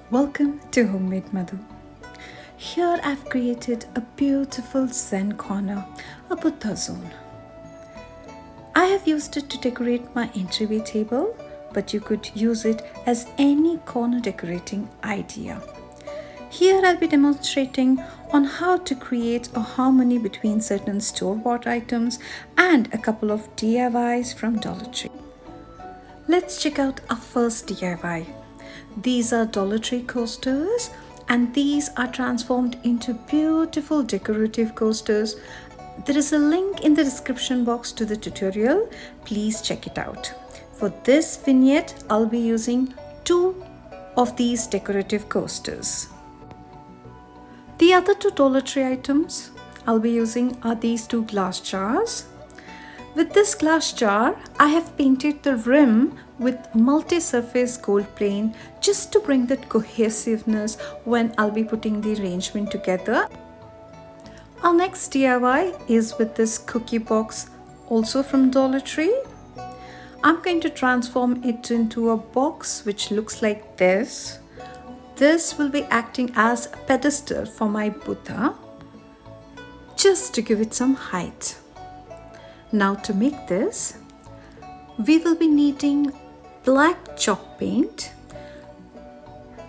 Welcome to Homemade Madhu. Here I've created a beautiful Zen corner, a Buddha zone. I have used it to decorate my entryway table, but you could use it as any corner decorating idea. Here I'll be demonstrating on how to create a harmony between certain store-bought items and a couple of DIYs from Dollar Tree. Let's check out our first DIY. These are Dollar Tree coasters, and these are transformed into beautiful decorative coasters. There is a link in the description box to the tutorial. Please check it out. For this vignette, I'll be using 2 of these decorative coasters. The other 2 Dollar Tree items I'll be using are these 2 glass jars. With this glass jar, I have painted the rim with multi-surface gold plane just to bring that cohesiveness when I'll be putting the arrangement together. Our next DIY is with this cookie box, also from Dollar Tree. I'm going to transform it into a box which looks like this. This will be acting as a pedestal for my Buddha, just to give it some height. Now to make this, we will be needing black chalk paint.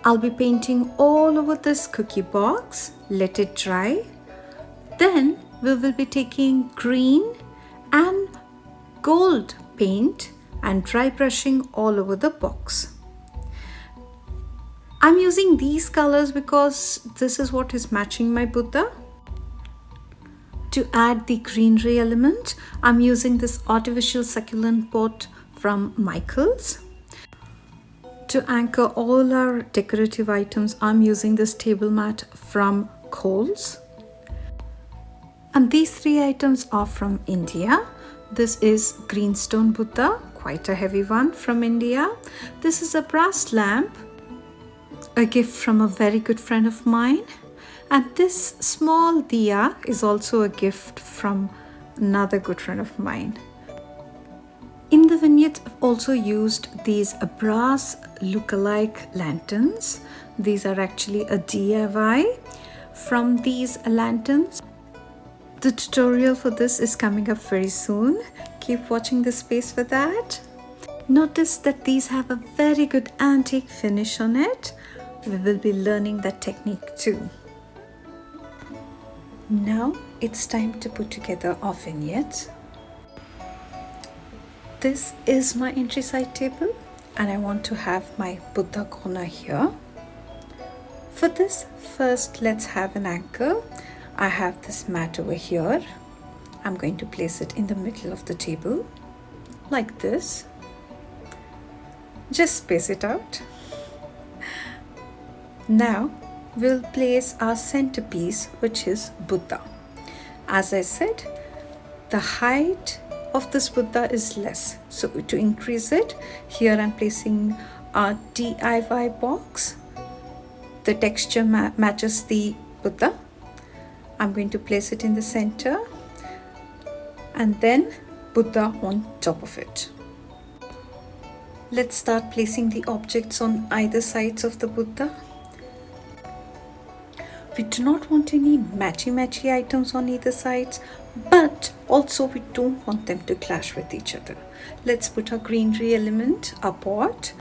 I'll be painting all over this cookie box, let it dry. Then we will be taking green and gold paint and dry brushing all over the box. I'm using these colors because this is what is matching my Buddha. To add the greenery element, I'm using this artificial succulent pot from Michaels. To anchor all our decorative items, I'm using this table mat from Kohl's. And these 3 items are from India. This is greenstone Buddha, quite a heavy one from India. This is a brass lamp, a gift from a very good friend of mine. And this small diya is also a gift from another good friend of mine. In the vignette, I've also used these brass look-alike lanterns. These are actually a DIY from these lanterns. The tutorial for this is coming up very soon. Keep watching this space for that. Notice that these have a very good antique finish on it. We will be learning that technique too. Now it's time to put together our vignette. This is my entry side table and I want to have my Buddha corner here. For this, first let's have an anchor. I have this mat over here. I'm going to place it in the middle of the table like this. Just space it out. Now we'll place our centerpiece, which is Buddha. As I said, the height of this Buddha is less. So to increase it, here I'm placing our DIY box. The texture matches the Buddha. I'm going to place it in the center and then Buddha on top of it. Let's start placing the objects on either sides of the Buddha. We do not want any matchy items on either sides, but also we don't want them to clash with each other. Let's put our greenery element, our pot.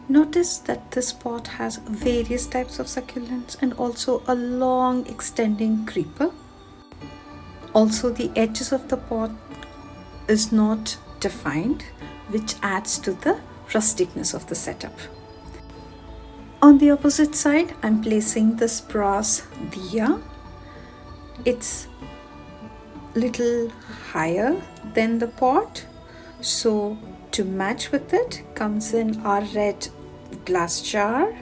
Notice that this pot has various types of succulents and also a long extending creeper. Also, the edges of the pot is not defined, which adds to the rusticness of the setup. On the opposite side, I'm placing this brass diya. It's little higher than the pot, so to match with it comes in our red glass jar.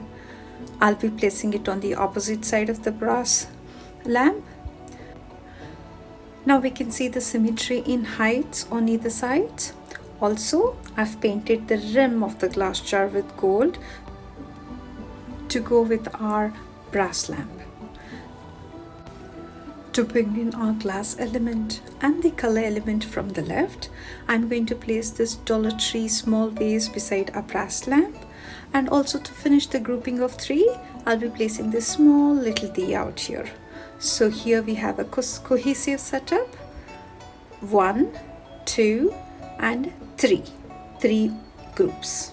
I'll be placing it on the opposite side of the brass lamp. Now we can see the symmetry in heights on either side. Also, I've painted the rim of the glass jar with gold to go with our brass lamp. To bring in our glass element and the color element from the left, I'm going to place this Dollar Tree small vase beside our brass lamp, and also to finish the grouping of 3, I'll be placing this small little diya out here. So here we have a cohesive setup. 1, 2 and 3. 3 groups.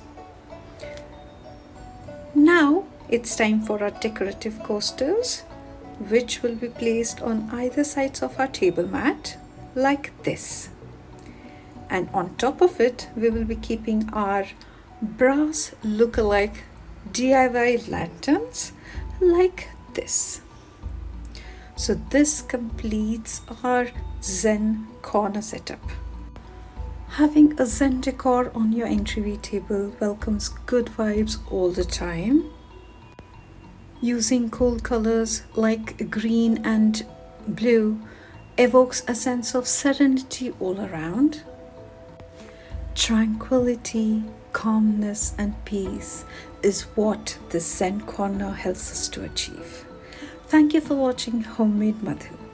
Now it's time for our decorative coasters, which will be placed on either sides of our table mat like this. And on top of it, we will be keeping our brass look-alike DIY lanterns like this. So this completes our Zen corner setup. Having a Zen decor on your entryway table welcomes good vibes all the time. Using cool colors like green and blue evokes a sense of serenity all around. Tranquility, calmness and peace is what this Zen corner helps us to achieve. Thank you for watching Homemade Madhu.